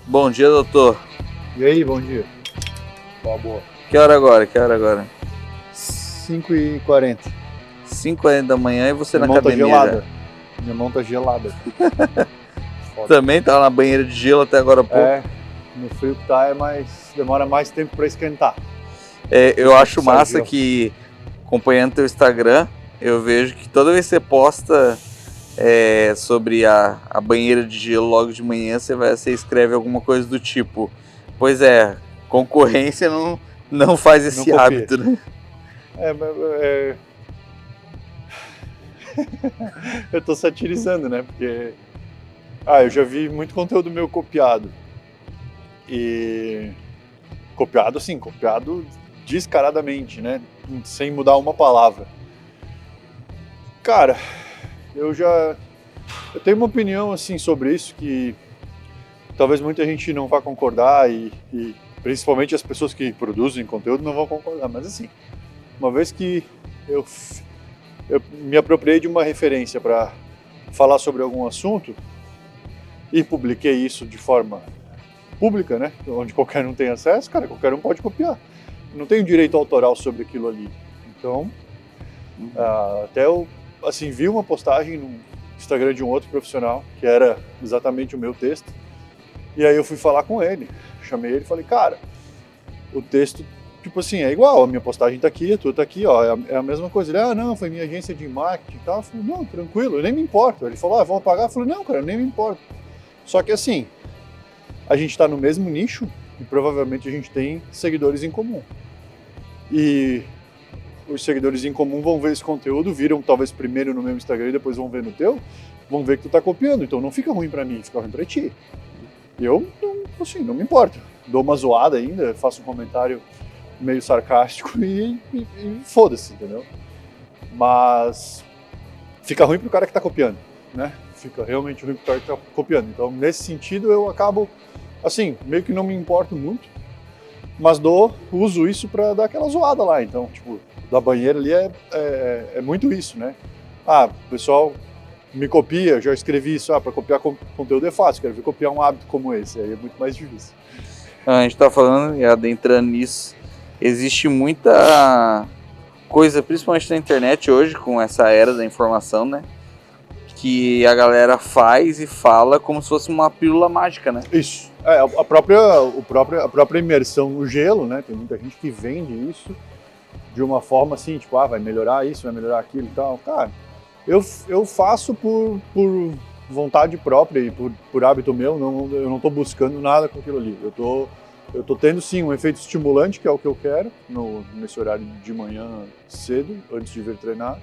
Bom dia, doutor. E aí, bom dia. Boa, boa. Que hora agora? Que hora agora? 5h40. 5h da manhã e você Minha na mão tá academia gelada. Minha mão tá gelada. já. Foda. Também tava na banheira de gelo até agora há pouco. No frio que tá demora mais tempo pra esquentar. Eu acho Sai massa gelo. que, acompanhando teu Instagram, eu vejo que toda vez que você posta sobre a banheira de gelo logo de manhã, você escreve alguma coisa do tipo: pois é, concorrência não faz esse Não copia. hábito, né? Eu tô satirizando, né? Porque eu já vi muito conteúdo meu copiado. E copiado assim, copiado descaradamente, né? Sem mudar uma palavra. Cara, eu tenho uma opinião assim sobre isso que talvez muita gente não vá concordar e principalmente as pessoas que produzem conteúdo não vão concordar, mas assim, uma vez que eu me apropriei de uma referência para falar sobre algum assunto e publiquei isso de forma pública, né, onde qualquer um tem acesso, cara, qualquer um pode copiar. Não tenho direito autoral sobre aquilo ali. Então, até eu assim, vi uma postagem no Instagram de um outro profissional, que era exatamente o meu texto, e aí eu fui falar com ele, chamei ele e falei, cara, o texto, tipo assim, é igual, a minha postagem tá aqui, a tua tá aqui, ó, é a mesma coisa. Ele, não, foi minha agência de marketing e tal. Eu falei, não, tranquilo, eu nem me importo. Ele falou, vão pagar? Eu falei, não, cara, eu nem me importo. Só que assim, a gente tá no mesmo nicho e provavelmente a gente tem seguidores em comum. E os seguidores em comum vão ver esse conteúdo, viram talvez primeiro no meu Instagram e depois vão ver no teu, vão ver que tu tá copiando, então não fica ruim pra mim, fica ruim pra ti. E eu, não me importo. Dou uma zoada ainda, faço um comentário meio sarcástico e foda-se, entendeu? Mas fica ruim pro cara que tá copiando, né? Fica realmente ruim pro cara que tá copiando. Então, nesse sentido, eu acabo, assim, meio que não me importo muito, mas uso isso pra dar aquela zoada lá. Então, tipo, da banheira ali é muito isso, né? O pessoal me copia, já escrevi isso, para copiar conteúdo é fácil, quero ver copiar um hábito como esse, aí é muito mais difícil. A gente tá falando e adentrando nisso, existe muita coisa, principalmente na internet hoje, com essa era da informação, né? Que a galera faz e fala como se fosse uma pílula mágica, né? Isso. A própria imersão no gelo, né? Tem muita gente que vende isso de uma forma assim, tipo, vai melhorar isso, vai melhorar aquilo e tal. Cara, eu faço por vontade própria e por hábito meu, eu não tô buscando nada com aquilo ali. Eu tô tendo sim um efeito estimulante, que é o que eu quero, nesse horário de manhã cedo, antes de vir treinar.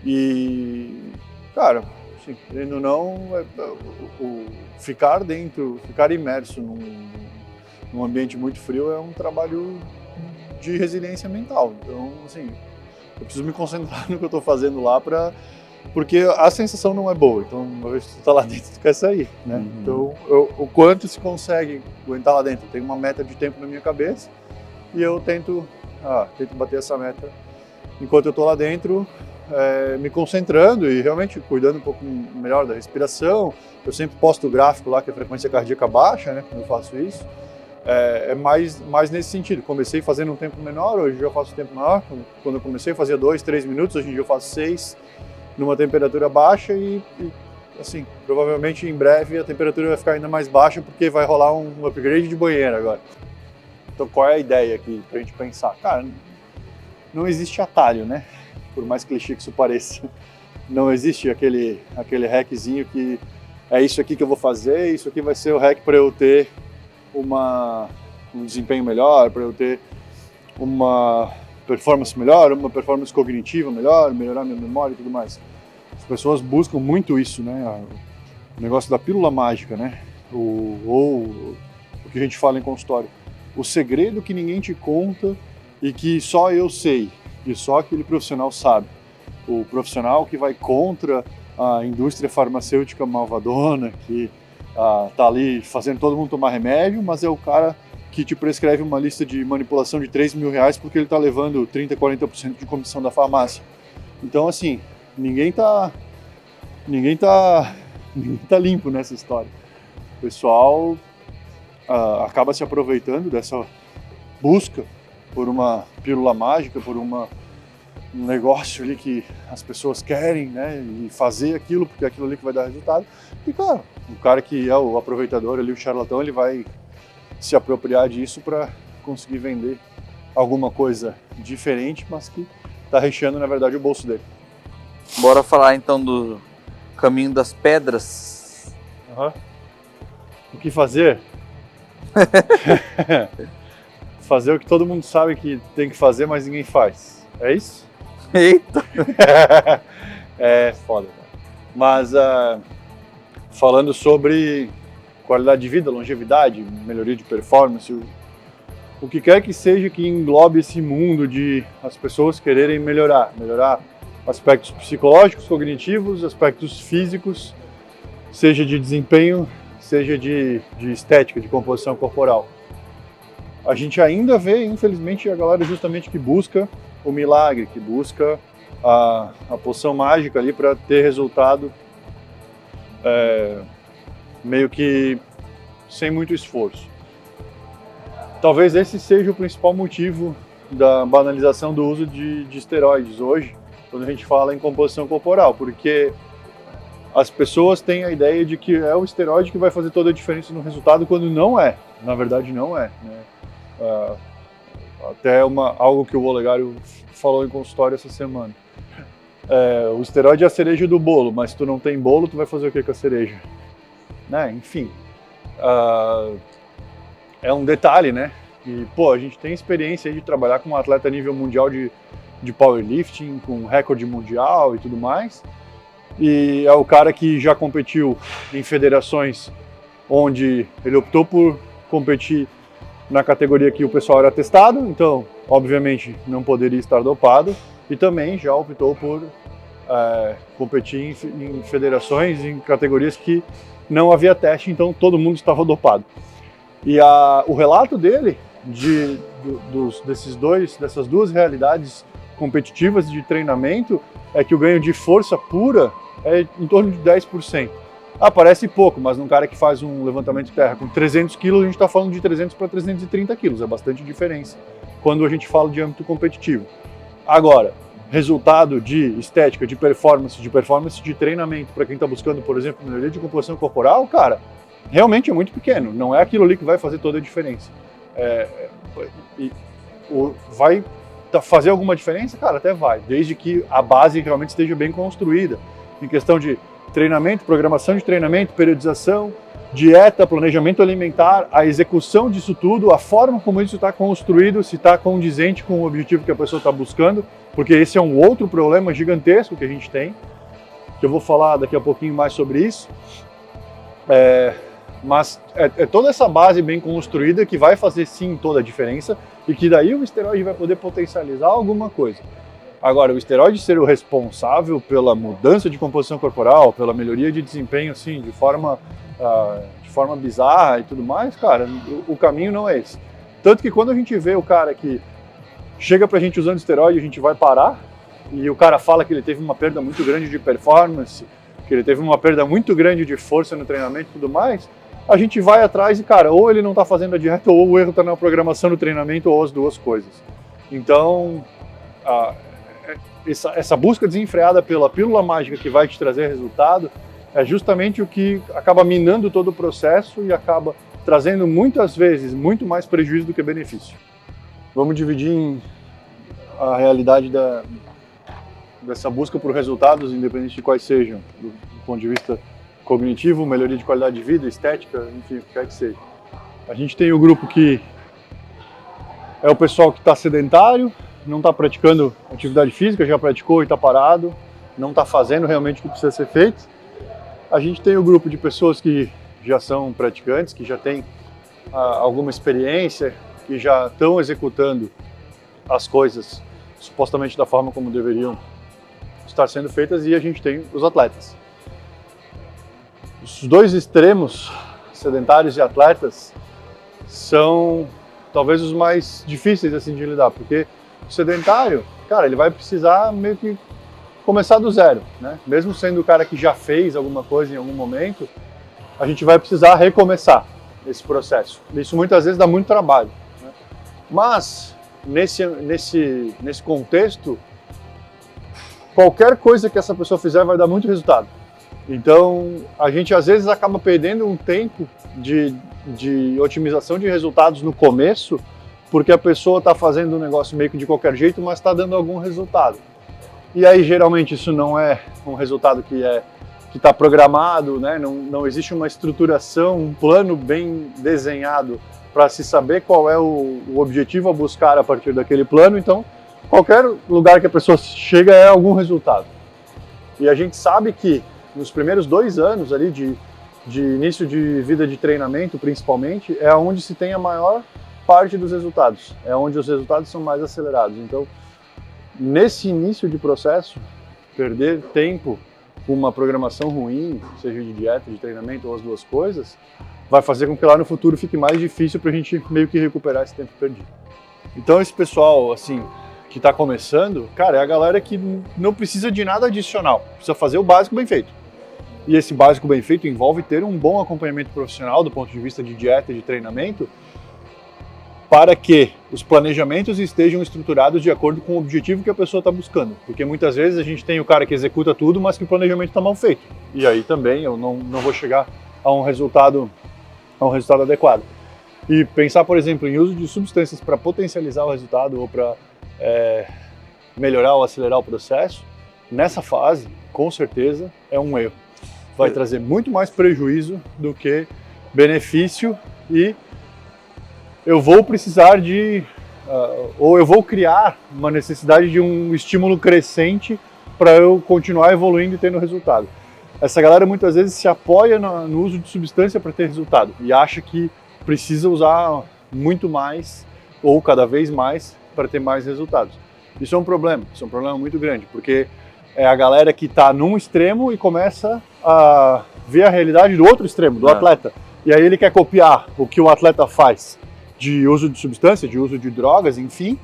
E, cara, assim, querendo ou não, ficar imerso num ambiente muito frio é um trabalho de resiliência mental. Então, assim, eu preciso me concentrar no que eu tô fazendo lá porque a sensação não é boa. Então, uma vez que tu tá lá dentro, tu quer sair, né? Uhum. Então, o quanto se consegue aguentar lá dentro? Eu tenho uma meta de tempo na minha cabeça e eu tento bater essa meta enquanto eu tô lá dentro, me concentrando e realmente cuidando um pouco melhor da respiração. Eu sempre posto o gráfico lá que a frequência cardíaca baixa, né? Quando eu faço isso. É mais nesse sentido. Comecei fazendo um tempo menor, hoje eu faço tempo maior. Quando eu comecei, eu fazia 2, 3 minutos, hoje em dia eu faço 6, numa temperatura baixa e assim, provavelmente em breve a temperatura vai ficar ainda mais baixa porque vai rolar um upgrade de banheiro agora. Então qual é a ideia aqui pra gente pensar? Cara, não existe atalho, né? Por mais clichê que isso pareça. Não existe aquele hackzinho que é isso aqui que eu vou fazer, isso aqui vai ser o hack para eu ter um desempenho melhor, para eu ter uma performance melhor, uma performance cognitiva melhor, melhorar minha memória e tudo mais. As pessoas buscam muito isso, né? O negócio da pílula mágica, né? Ou o que a gente fala em consultório. O segredo que ninguém te conta e que só eu sei, e só aquele profissional sabe. O profissional que vai contra a indústria farmacêutica malvadona, que tá ali fazendo todo mundo tomar remédio, mas é o cara que te prescreve uma lista de manipulação de R$3.000 porque ele tá levando 30%, 40% de comissão da farmácia. Então, assim, ninguém tá limpo nessa história. O pessoal acaba se aproveitando dessa busca por uma pílula mágica, por um negócio ali que as pessoas querem, né, e fazer aquilo porque é aquilo ali que vai dar resultado. E claro, o cara que é o aproveitador ali, o charlatão, ele vai se apropriar disso para conseguir vender alguma coisa diferente, mas que está recheando, na verdade, o bolso dele. Bora falar então do caminho das pedras. Uhum. O que fazer? Fazer o que todo mundo sabe que tem que fazer, mas ninguém faz. É isso? Eita! É foda, cara. Mas falando sobre qualidade de vida, longevidade, melhoria de performance, o que quer que seja que englobe esse mundo de as pessoas quererem melhorar aspectos psicológicos, cognitivos, aspectos físicos, seja de desempenho, seja de estética, de composição corporal. A gente ainda vê, infelizmente, a galera justamente que busca o milagre, que busca a poção mágica ali para ter resultado meio que sem muito esforço. Talvez esse seja o principal motivo da banalização do uso de esteroides hoje, quando a gente fala em composição corporal, porque as pessoas têm a ideia de que é o esteroide que vai fazer toda a diferença no resultado, quando não é. Na verdade, não é, né? Até algo que o Olegário falou em consultório essa semana. O esteroide é a cereja do bolo, mas se tu não tem bolo, tu vai fazer o que com a cereja? Né? Enfim, é um detalhe, né? E, a gente tem experiência aí de trabalhar com um atleta a nível mundial de powerlifting, com recorde mundial e tudo mais. E é o cara que já competiu em federações onde ele optou por competir na categoria que o pessoal era testado, então, obviamente, não poderia estar dopado, e também já optou por competir em federações, em categorias que não havia teste, então todo mundo estava dopado. E o relato dele, dessas duas realidades competitivas de treinamento, é que o ganho de força pura é em torno de 10%. Parece pouco, mas num cara que faz um levantamento de terra com 300 quilos, a gente está falando de 300 para 330 quilos, é bastante diferença quando a gente fala de âmbito competitivo. Agora, resultado de estética, de performance de treinamento, para quem está buscando, por exemplo, melhoria de composição corporal, cara, realmente é muito pequeno, não é aquilo ali que vai fazer toda a diferença. Vai fazer alguma diferença? Cara, até vai, desde que a base realmente esteja bem construída, em questão de treinamento, programação de treinamento, periodização, dieta, planejamento alimentar, a execução disso tudo, a forma como isso está construído, se está condizente com o objetivo que a pessoa está buscando, porque esse é um outro problema gigantesco que a gente tem, que eu vou falar daqui a pouquinho mais sobre isso. Mas é toda essa base bem construída que vai fazer sim toda a diferença e que daí o esteroide vai poder potencializar alguma coisa. Agora, o esteroide ser o responsável pela mudança de composição corporal, pela melhoria de desempenho, assim, de forma bizarra e tudo mais, cara, o caminho não é esse. Tanto que quando a gente vê o cara que chega pra gente usando esteroide, a gente vai parar, e o cara fala que ele teve uma perda muito grande de performance, que ele teve uma perda muito grande de força no treinamento e tudo mais, a gente vai atrás e, cara, ou ele não tá fazendo a dieta, ou o erro tá na programação do treinamento, ou as duas coisas. Então, essa busca desenfreada pela pílula mágica que vai te trazer resultado é justamente o que acaba minando todo o processo e acaba trazendo muitas vezes muito mais prejuízo do que benefício. Vamos dividir em a realidade dessa busca por resultados, independente de quais sejam, do ponto de vista cognitivo, melhoria de qualidade de vida, estética, enfim, o que quer que seja. A gente tem o grupo que é o pessoal que está sedentário, não está praticando atividade física, já praticou e está parado, não está fazendo realmente o que precisa ser feito. A gente tem o grupo de pessoas que já são praticantes, que já têm alguma experiência, que já estão executando as coisas supostamente da forma como deveriam estar sendo feitas, e a gente tem os atletas. Os dois extremos, sedentários e atletas, são talvez os mais difíceis assim de lidar, porque o sedentário, cara, ele vai precisar meio que começar do zero, né? Mesmo sendo o cara que já fez alguma coisa em algum momento, a gente vai precisar recomeçar. esse processo. Isso muitas vezes dá muito trabalho, né? Mas, nesse contexto, qualquer coisa que essa pessoa fizer vai dar muito resultado. Então, a gente às vezes acaba perdendo um tempo de otimização de resultados no começo, porque a pessoa está fazendo o negócio meio que de qualquer jeito, mas está dando algum resultado. E aí, geralmente, isso não é um resultado que está programado, né? Não existe uma estruturação, um plano bem desenhado para se saber qual é o objetivo a buscar a partir daquele plano. Então, qualquer lugar que a pessoa chega é algum resultado. E a gente sabe que nos primeiros 2 anos ali de início de vida de treinamento, principalmente, é onde se tem a maior parte dos resultados, é onde os resultados são mais acelerados. Então, nesse início de processo, perder tempo com uma programação ruim, seja de dieta, de treinamento ou as duas coisas, vai fazer com que lá no futuro fique mais difícil para a gente meio que recuperar esse tempo perdido. Então, esse pessoal, assim, que está começando, cara, é a galera que não precisa de nada adicional, precisa fazer o básico bem feito. E esse básico bem feito envolve ter um bom acompanhamento profissional do ponto de vista de dieta e de treinamento, para que os planejamentos estejam estruturados de acordo com o objetivo que a pessoa está buscando. Porque muitas vezes a gente tem o cara que executa tudo, mas que o planejamento está mal feito. E aí também eu não vou chegar a um resultado adequado. E pensar, por exemplo, em uso de substâncias para potencializar o resultado ou para melhorar ou acelerar o processo, nessa fase, com certeza, é um erro. Vai trazer muito mais prejuízo do que benefício e eu vou precisar ou eu vou criar uma necessidade de um estímulo crescente para eu continuar evoluindo e tendo resultado. Essa galera muitas vezes se apoia no uso de substância para ter resultado e acha que precisa usar muito mais ou cada vez mais para ter mais resultados. Isso é um problema muito grande, porque é a galera que está num extremo e começa a ver a realidade do outro extremo, do atleta. E aí ele quer copiar o que o atleta faz de uso de substância, de uso de drogas, enfim,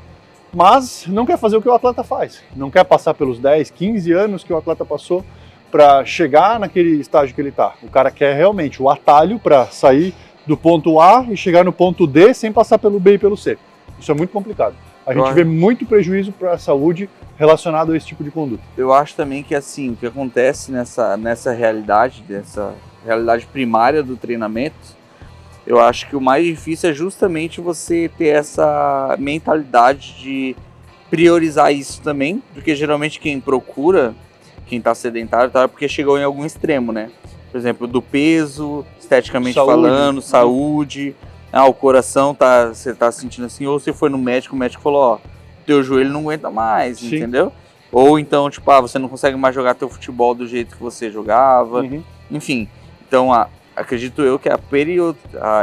mas não quer fazer o que o atleta faz. Não quer passar pelos 10, 15 anos que o atleta passou para chegar naquele estágio que ele está. O cara quer realmente o atalho para sair do ponto A e chegar no ponto D sem passar pelo B e pelo C. Isso é muito complicado. A gente vê muito prejuízo para a saúde relacionado a esse tipo de conduta. Eu acho também que assim, o que acontece nessa realidade, primária do treinamento, eu acho que o mais difícil é justamente você ter essa mentalidade de priorizar isso também, porque geralmente quem procura, quem está sedentário, é porque chegou em algum extremo, né? Por exemplo, do peso, esteticamente falando, saúde, o coração você tá sentindo assim, ou você foi no médico, o médico falou, ó, teu joelho não aguenta mais, entendeu? Ou então, tipo, você não consegue mais jogar teu futebol do jeito que você jogava, enfim. Então, acredito eu que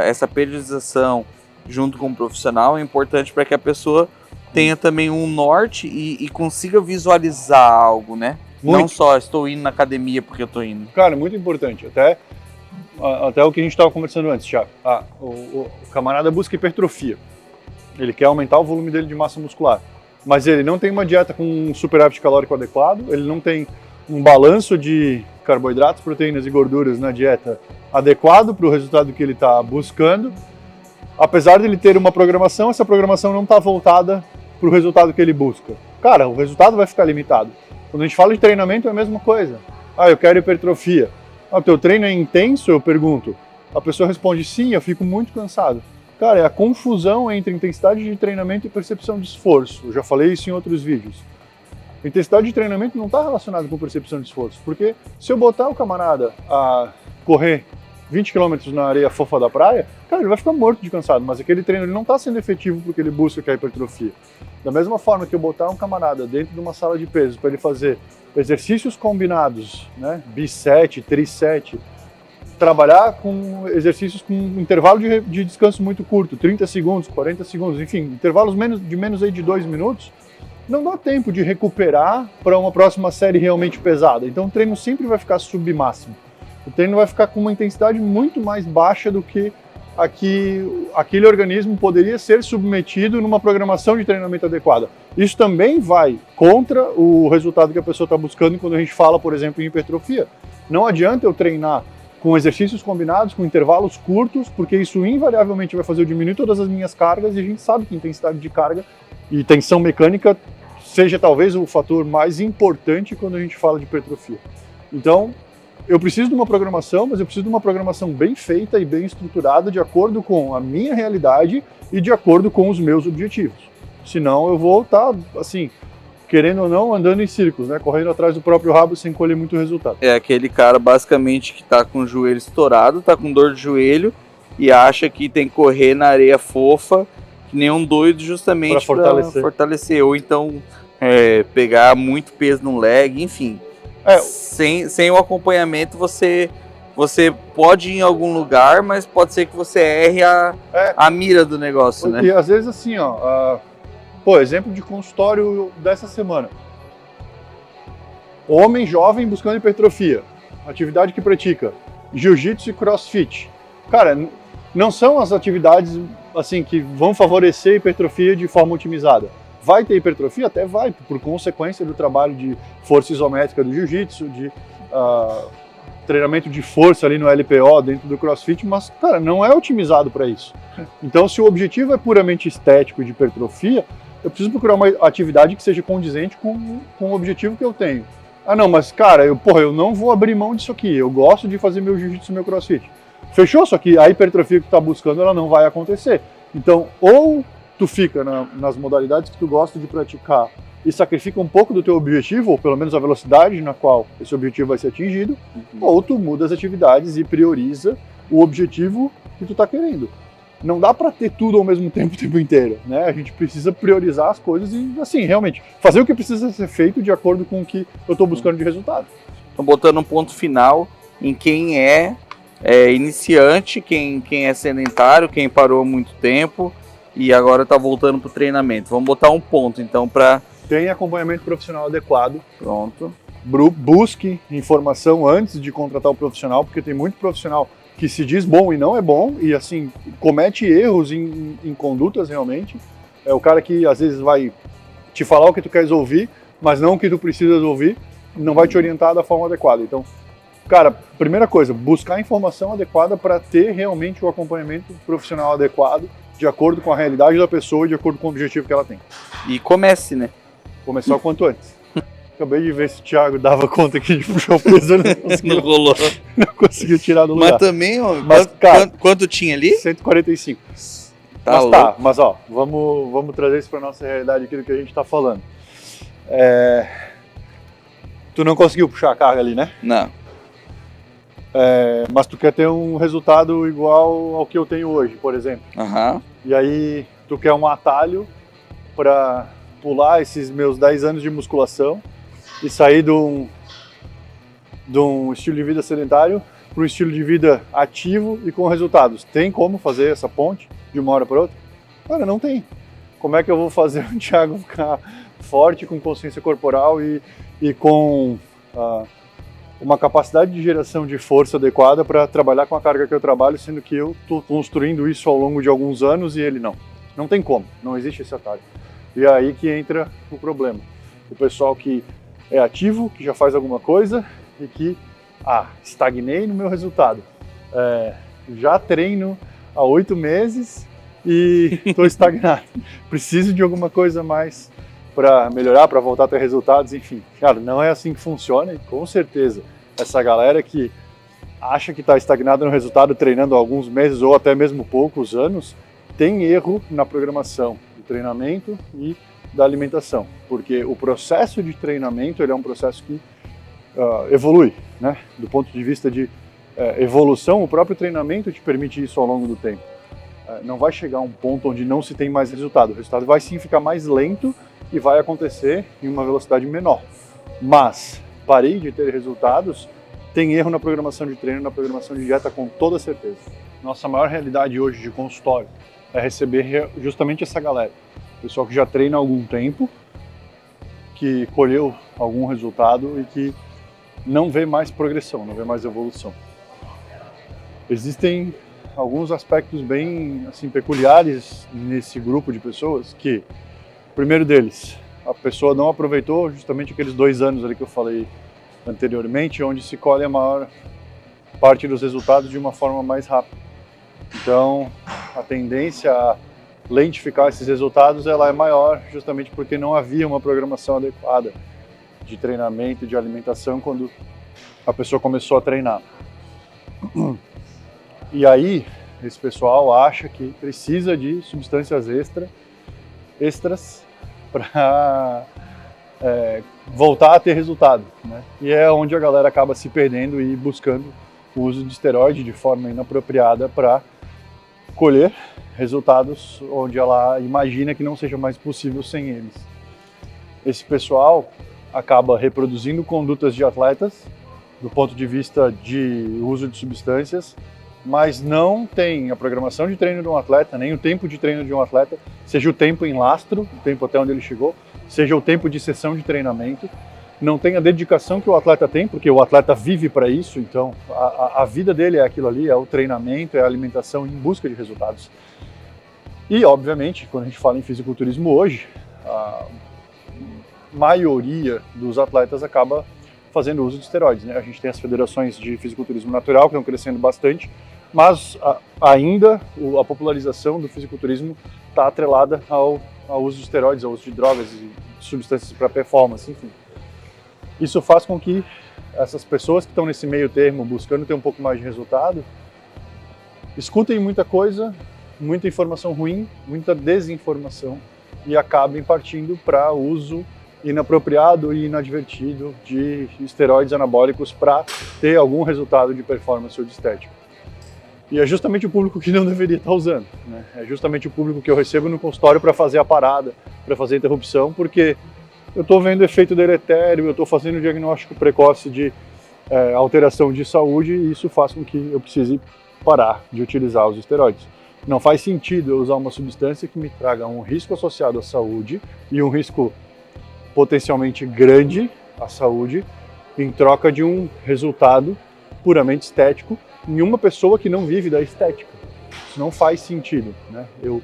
essa periodização junto com o profissional é importante para que a pessoa tenha também um norte e consiga visualizar algo, né? Muito. Não só estou indo na academia porque eu estou indo. Cara, muito importante. Até o que a gente estava conversando antes, Thiago. O camarada busca hipertrofia. Ele quer aumentar o volume dele de massa muscular. Mas ele não tem uma dieta com um superávit calórico adequado, ele não tem um balanço de carboidratos, proteínas e gorduras na dieta adequado para o resultado que ele está buscando. Apesar de ele ter uma programação, essa programação não está voltada para o resultado que ele busca. Cara, o resultado vai ficar limitado. Quando a gente fala de treinamento é a mesma coisa. Eu quero hipertrofia. O teu treino é intenso? Eu pergunto. A pessoa responde sim, eu fico muito cansado. Cara, é a confusão entre intensidade de treinamento e percepção de esforço. Eu já falei isso em outros vídeos. A intensidade de treinamento não está relacionada com percepção de esforço, porque se eu botar o camarada a correr 20 km na areia fofa da praia, cara, ele vai ficar morto de cansado, mas aquele treino ele não está sendo efetivo porque ele busca que é a hipertrofia. Da mesma forma que eu botar um camarada dentro de uma sala de pesos para ele fazer exercícios combinados, né, bis-set, tris-set, trabalhar com exercícios com um intervalo de descanso muito curto, 30 segundos, 40 segundos, enfim, intervalos de menos aí de 2 minutos, não dá tempo de recuperar para uma próxima série realmente pesada. Então o treino sempre vai ficar submáximo. O treino vai ficar com uma intensidade muito mais baixa do que aquele organismo poderia ser submetido numa programação de treinamento adequada. Isso também vai contra o resultado que a pessoa está buscando quando a gente fala, por exemplo, em hipertrofia. Não adianta eu treinar com exercícios combinados, com intervalos curtos, porque isso invariavelmente vai fazer eu diminuir todas as minhas cargas, e a gente sabe que intensidade de carga e tensão mecânica seja talvez o fator mais importante quando a gente fala de hipertrofia. Então, eu preciso de uma programação, mas eu preciso de uma programação bem feita e bem estruturada, de acordo com a minha realidade e de acordo com os meus objetivos. Senão eu vou estar, assim, querendo ou não, andando em círculos, né? Correndo atrás do próprio rabo sem colher muito resultado. É aquele cara basicamente que tá com o joelho estourado, tá com dor de joelho e acha que tem que correr na areia fofa, que nem um doido, justamente para fortalecer. Ou então pegar muito peso no leg, enfim. Sem o acompanhamento você pode ir em algum lugar, mas pode ser que você erre a mira do negócio, né? E às vezes assim, exemplo de consultório dessa semana. Homem jovem buscando hipertrofia, atividade que pratica, jiu-jitsu e crossfit. Cara, não são as atividades assim que vão favorecer a hipertrofia de forma otimizada. Vai ter hipertrofia? Até vai, por consequência do trabalho de força isométrica do jiu-jitsu, de treinamento de força ali no LPO dentro do crossfit, mas, cara, não é otimizado para isso. Então, se o objetivo é puramente estético de hipertrofia, eu preciso procurar uma atividade que seja condizente com o objetivo que eu tenho. Ah, não, mas, cara, eu não vou abrir mão disso aqui, eu gosto de fazer meu jiu-jitsu e meu crossfit. Fechou? Só que a hipertrofia que tu está buscando, ela não vai acontecer. Então, ou tu fica nas modalidades que tu gosta de praticar e sacrifica um pouco do teu objetivo, ou pelo menos a velocidade na qual esse objetivo vai ser atingido, ou tu muda as atividades e prioriza o objetivo que tu tá querendo. Não dá para ter tudo ao mesmo tempo o tempo inteiro, né? A gente precisa priorizar as coisas e, assim, realmente, fazer o que precisa ser feito de acordo com o que eu tô buscando de resultado. Então, botando um ponto final em quem é iniciante, quem é sedentário, quem parou há muito tempo e agora está voltando para o treinamento. Vamos botar um ponto, então, para... Tem acompanhamento profissional adequado. Pronto. Busque informação antes de contratar o profissional, porque tem muito profissional que se diz bom e não é bom, e assim, comete erros em condutas realmente. É o cara que às vezes vai te falar o que tu queres ouvir, mas não o que tu precisas ouvir, não vai te orientar da forma adequada. Então, cara, primeira coisa, buscar a informação adequada para ter realmente o acompanhamento profissional adequado, de acordo com a realidade da pessoa e de acordo com o objetivo que ela tem. E comece, né? Começar o quanto antes. Acabei de ver se o Thiago dava conta aqui de puxar o peso, não rolou. Não conseguiu tirar do lugar. Mas também, ó, cara, quanto tinha ali? 145. Mas ó, vamos trazer isso para nossa realidade aqui do que a gente está falando. Tu não conseguiu puxar a carga ali, né? Não. Mas tu quer ter um resultado igual ao que eu tenho hoje, por exemplo. Uhum. E aí tu quer um atalho para pular esses meus 10 anos de musculação e sair de um estilo de vida sedentário para um estilo de vida ativo e com resultados. Tem como fazer essa ponte de uma hora para outra? Cara, não tem. Como é que eu vou fazer o Thiago ficar forte, com consciência corporal e com uma capacidade de geração de força adequada para trabalhar com a carga que eu trabalho, sendo que eu estou construindo isso ao longo de alguns anos e ele não? Não tem como, não existe esse atalho. E é aí que entra o problema. O pessoal que é ativo, que já faz alguma coisa e que, estagnei no meu resultado. Já treino há 8 meses e estou estagnado. Preciso de alguma coisa mais para melhorar, para voltar a ter resultados, enfim. Cara, não é assim que funciona e com certeza essa galera que acha que está estagnada no resultado treinando há alguns meses ou até mesmo poucos anos, tem erro na programação do treinamento e da alimentação, porque o processo de treinamento ele é um processo que evolui, né? Do ponto de vista de evolução, o próprio treinamento te permite isso ao longo do tempo. Não vai chegar a um ponto onde não se tem mais resultado. O resultado vai sim ficar mais lento e vai acontecer em uma velocidade menor. Mas parei de ter resultados, tem erro na programação de treino, na programação de dieta com toda certeza. Nossa maior realidade hoje de consultório é receber justamente essa galera. Pessoal que já treina há algum tempo, que colheu algum resultado e que não vê mais progressão, não vê mais evolução. Existem alguns aspectos bem assim, peculiares nesse grupo de pessoas que, o primeiro deles, a pessoa não aproveitou justamente aqueles 2 anos ali que eu falei anteriormente, onde se colhe a maior parte dos resultados de uma forma mais rápida. Então, a tendência a lentificar esses resultados ela é maior justamente porque não havia uma programação adequada de treinamento e de alimentação quando a pessoa começou a treinar. E aí, esse pessoal acha que precisa de substâncias extras para voltar a ter resultado, né? E é onde a galera acaba se perdendo e buscando o uso de esteroide de forma inapropriada para colher resultados onde ela imagina que não seja mais possível sem eles. Esse pessoal acaba reproduzindo condutas de atletas do ponto de vista de uso de substâncias, mas não tem a programação de treino de um atleta, nem o tempo de treino de um atleta, seja o tempo em lastro, o tempo até onde ele chegou, seja o tempo de sessão de treinamento, não tem a dedicação que o atleta tem, porque o atleta vive para isso, então a vida dele é aquilo ali, é o treinamento, é a alimentação em busca de resultados. E, obviamente, quando a gente fala em fisiculturismo hoje, a maioria dos atletas acaba fazendo uso de esteroides, né? A gente tem as federações de fisiculturismo natural que estão crescendo bastante, mas ainda a popularização do fisiculturismo está atrelada ao uso de esteroides, ao uso de drogas e substâncias para performance, enfim. Isso faz com que essas pessoas que estão nesse meio termo, buscando ter um pouco mais de resultado, escutem muita coisa, muita informação ruim, muita desinformação e acabem partindo para uso inapropriado e inadvertido de esteroides anabólicos para ter algum resultado de performance ou de estética. E é justamente o público que não deveria estar usando, né? É justamente o público que eu recebo no consultório para fazer a parada, para fazer a interrupção, porque eu estou vendo efeito deletério, eu estou fazendo diagnóstico precoce de alteração de saúde e isso faz com que eu precise parar de utilizar os esteroides. Não faz sentido eu usar uma substância que me traga um risco associado à saúde e um risco potencialmente grande à saúde em troca de um resultado puramente estético em uma pessoa que não vive da estética. Isso não faz sentido, né? Eu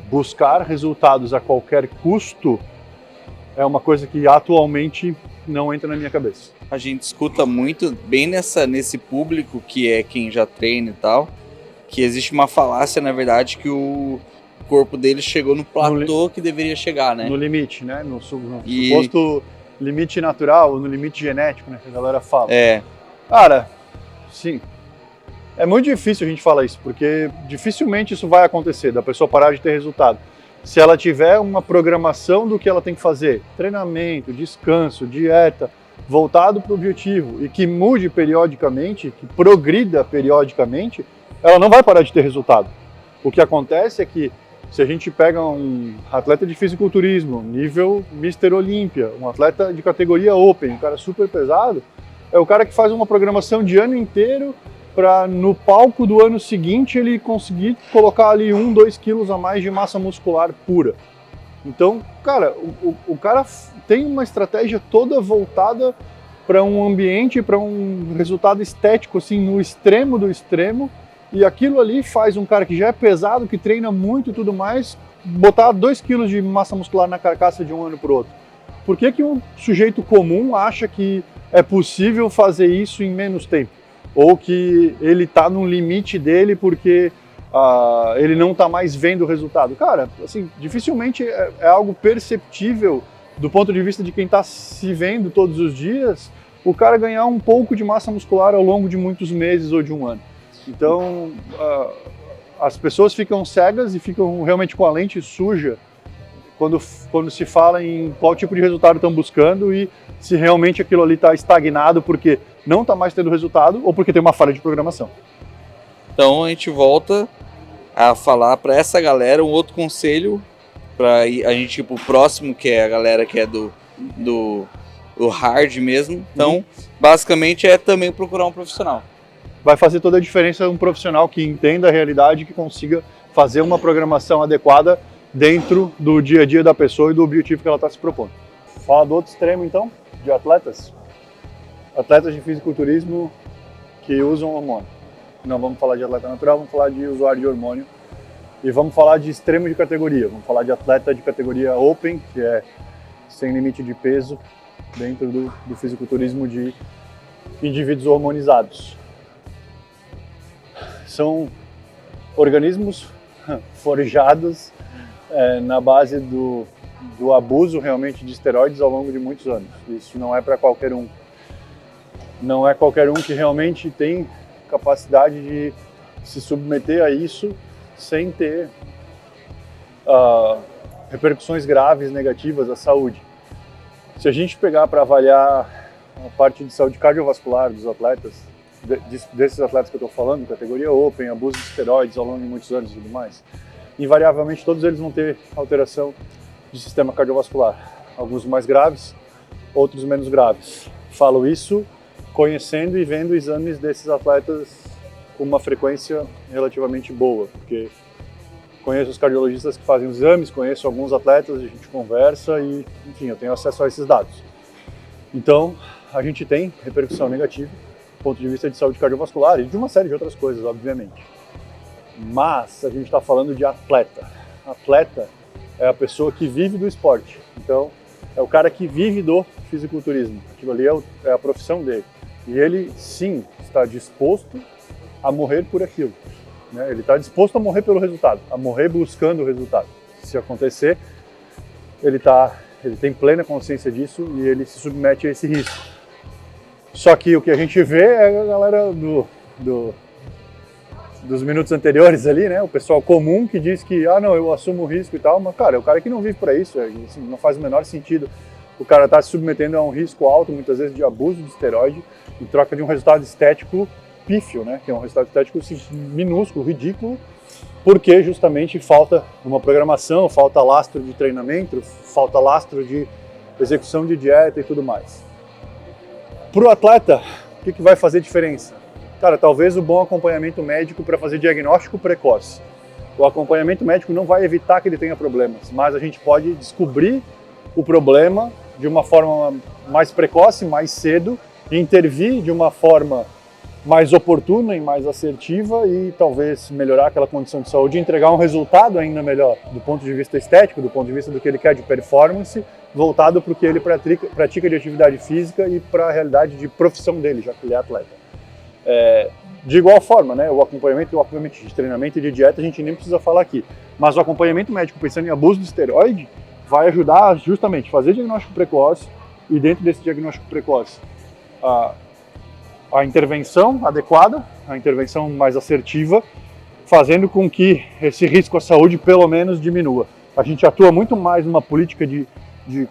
buscar resultados a qualquer custo é uma coisa que atualmente não entra na minha cabeça. A gente escuta muito, bem nesse público que é quem já treina e tal, que existe uma falácia, na verdade, que o corpo dele chegou no platô que deveria chegar, né? No limite, né? No suposto limite natural, no limite genético, né? Que a galera fala. Cara, sim. É muito difícil a gente falar isso, porque dificilmente isso vai acontecer, da pessoa parar de ter resultado. Se ela tiver uma programação do que ela tem que fazer, treinamento, descanso, dieta, voltado para o objetivo e que mude periodicamente, que progrida periodicamente, ela não vai parar de ter resultado. O que acontece é que se a gente pega um atleta de fisiculturismo, nível Mr. Olímpia, um atleta de categoria Open, um cara super pesado, é o cara que faz uma programação de ano inteiro para no palco do ano seguinte ele conseguir colocar ali 1-2 quilos a mais de massa muscular pura. Então, cara, o cara tem uma estratégia toda voltada para um ambiente, para um resultado estético, assim, no extremo do extremo, e aquilo ali faz um cara que já é pesado, que treina muito e tudo mais, botar 2 quilos de massa muscular na carcaça de um ano para o outro. Por que um sujeito comum acha que é possível fazer isso em menos tempo? Ou que ele está no limite dele porque ele não está mais vendo o resultado? Cara, assim, dificilmente é algo perceptível do ponto de vista de quem está se vendo todos os dias, o cara ganhar um pouco de massa muscular ao longo de muitos meses ou de um ano. Então, as pessoas ficam cegas e ficam realmente com a lente suja quando se fala em qual tipo de resultado estão buscando e se realmente aquilo ali está estagnado porque não está mais tendo resultado ou porque tem uma falha de programação. Então a gente volta a falar para essa galera um outro conselho para a gente ir pro próximo, que é a galera que é do hard mesmo. Então, basicamente é também procurar um profissional. Vai fazer toda a diferença um profissional que entenda a realidade, que consiga fazer uma programação adequada dentro do dia a dia da pessoa e do objetivo que ela está se propondo. Fala do outro extremo, então, de atletas. Atletas de fisiculturismo que usam hormônio. Não vamos falar de atleta natural, vamos falar de usuário de hormônio. E vamos falar de extremo de categoria. Vamos falar de atleta de categoria Open, que é sem limite de peso, dentro do fisiculturismo de indivíduos hormonizados. são organismos forjados na base do abuso realmente de esteroides ao longo de muitos anos. Isso não é para qualquer um. Não é qualquer um que realmente tem capacidade de se submeter a isso sem ter repercussões graves, negativas à saúde. Se a gente pegar para avaliar a parte de saúde cardiovascular dos atletas, desses atletas que eu estou falando, categoria Open, abuso de esteroides ao longo de muitos anos e tudo mais, invariavelmente todos eles vão ter alteração de sistema cardiovascular. Alguns mais graves, outros menos graves. Falo isso conhecendo e vendo exames desses atletas com uma frequência relativamente boa, porque conheço os cardiologistas que fazem os exames, conheço alguns atletas, a gente conversa e, enfim, eu tenho acesso a esses dados. Então, a gente tem repercussão negativa do ponto de vista de saúde cardiovascular e de uma série de outras coisas, obviamente. Mas a gente está falando de atleta. Atleta é a pessoa que vive do esporte. Então, é o cara que vive do fisiculturismo. Aquilo ali é a profissão dele. E ele, sim, está disposto a morrer por aquilo. Né? Ele está disposto a morrer pelo resultado, a morrer buscando o resultado. Se acontecer, ele tem plena consciência disso e ele se submete a esse risco. Só que o que a gente vê é a galera dos minutos anteriores ali, né? O pessoal comum que diz que, não, eu assumo o risco e tal, mas, cara, é o cara que não vive para isso, assim, não faz o menor sentido. O cara está se submetendo a um risco alto, muitas vezes de abuso de esteroide, em troca de um resultado estético pífio, né? Que é um resultado estético assim, minúsculo, ridículo, porque justamente falta uma programação, falta lastro de treinamento, falta lastro de execução de dieta e tudo mais. Para o atleta, o que vai fazer diferença? Cara, talvez o bom acompanhamento médico para fazer diagnóstico precoce. O acompanhamento médico não vai evitar que ele tenha problemas, mas a gente pode descobrir o problema de uma forma mais precoce, mais cedo, e intervir de uma forma mais oportuna e mais assertiva e talvez melhorar aquela condição de saúde e entregar um resultado ainda melhor do ponto de vista estético, do ponto de vista do que ele quer de performance, voltado para o que ele pratica de atividade física e para a realidade de profissão dele, já que ele é atleta. De igual forma, né, o acompanhamento de treinamento e de dieta a gente nem precisa falar aqui, mas o acompanhamento médico pensando em abuso de esteroide vai ajudar justamente a fazer diagnóstico precoce e dentro desse diagnóstico precoce a intervenção adequada, a intervenção mais assertiva, fazendo com que esse risco à saúde pelo menos diminua. A gente atua muito mais numa política de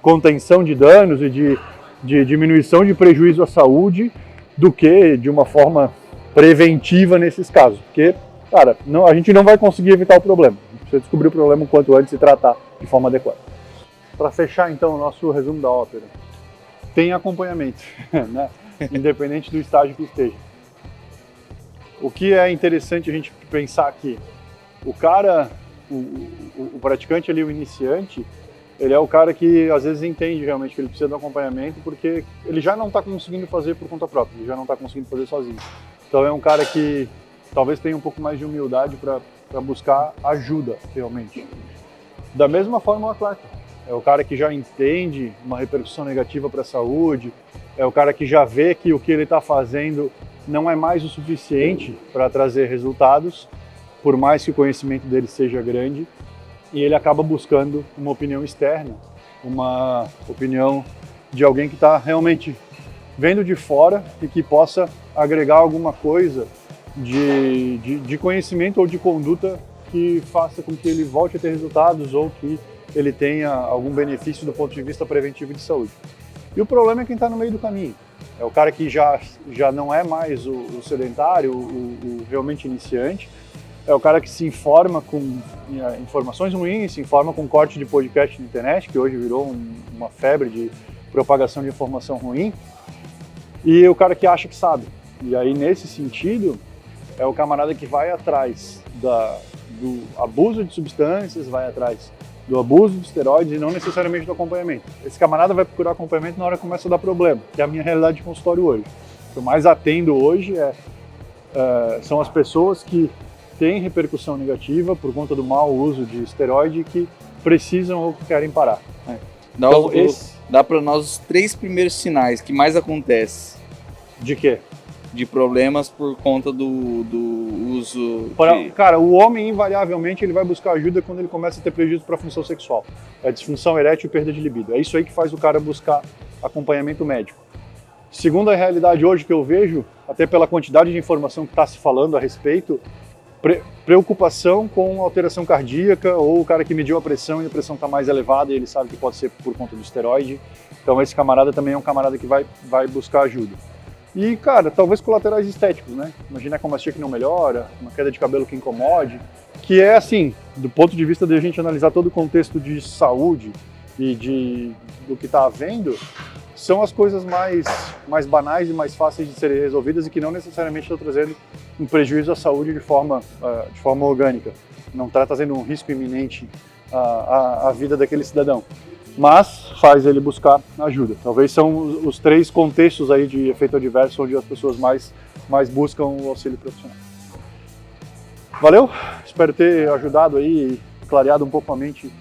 contenção de danos e de diminuição de prejuízo à saúde do que de uma forma preventiva nesses casos. Porque, cara, a gente não vai conseguir evitar o problema. A gente precisa descobrir o problema o quanto antes e tratar de forma adequada. Para fechar, então, o nosso resumo da ópera. Tem acompanhamento, né? Independente do estágio que esteja. O que é interessante a gente pensar aqui? O cara, o praticante ali, o iniciante, ele é o cara que às vezes entende realmente que ele precisa de um acompanhamento porque ele já não está conseguindo fazer por conta própria, ele já não está conseguindo fazer sozinho. Então é um cara que talvez tenha um pouco mais de humildade para buscar ajuda realmente. Da mesma forma o atleta. É o cara que já entende uma repercussão negativa para a saúde, é o cara que já vê que o que ele está fazendo não é mais o suficiente para trazer resultados, por mais que o conhecimento dele seja grande, e ele acaba buscando uma opinião externa, uma opinião de alguém que está realmente vendo de fora e que possa agregar alguma coisa de conhecimento ou de conduta que faça com que ele volte a ter resultados ou que ele tenha algum benefício do ponto de vista preventivo de saúde. E o problema é quem está no meio do caminho. É o cara que já não é mais o sedentário, o realmente iniciante. É o cara que se informa com informações ruins, se informa com corte de podcast na internet, que hoje virou uma febre de propagação de informação ruim. E o cara que acha que sabe. E aí, nesse sentido, é o camarada que vai atrás do abuso de substâncias, vai atrás do abuso de esteroides e não necessariamente do acompanhamento. Esse camarada vai procurar acompanhamento na hora que começa a dar problema, que é a minha realidade de consultório hoje. O que eu mais atendo hoje são as pessoas que têm repercussão negativa por conta do mau uso de esteroide que precisam ou que querem parar. Dá para nós os 3 primeiros sinais que mais acontece. De quê? de problemas por conta do uso Cara, o homem, invariavelmente, ele vai buscar ajuda quando ele começa a ter prejuízo para a função sexual. É disfunção erétil e perda de libido. É isso aí que faz o cara buscar acompanhamento médico. Segundo a realidade hoje que eu vejo, até pela quantidade de informação que está se falando a respeito, preocupação com alteração cardíaca, ou o cara que mediu a pressão e a pressão está mais elevada e ele sabe que pode ser por conta do esteroide. Então esse camarada também é um camarada que vai buscar ajuda. E, cara, talvez colaterais estéticos, né? Imagina como a que não melhora, uma queda de cabelo que incomode, que é assim, do ponto de vista de a gente analisar todo o contexto de saúde e do que está havendo, são as coisas mais banais e mais fáceis de serem resolvidas e que não necessariamente estão trazendo um prejuízo à saúde de forma orgânica. Não está trazendo um risco iminente à vida daquele cidadão, mas faz ele buscar ajuda. Talvez são os 3 contextos aí de efeito adverso onde as pessoas mais buscam o auxílio profissional. Valeu, espero ter ajudado aí, clareado um pouco a mente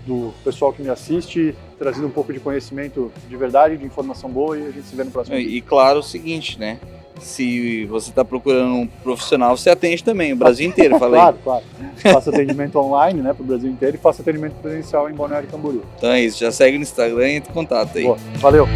do pessoal que me assiste, trazido um pouco de conhecimento de verdade, de informação boa, e a gente se vê no próximo vídeo. E claro o seguinte, né? Se você está procurando um profissional, você atende também, o Brasil inteiro, falei. Claro. Faço atendimento online, né, para o Brasil inteiro, e faço atendimento presencial em Balneário Camboriú. Então é isso, já segue no Instagram e entra em contato aí. Boa. Valeu!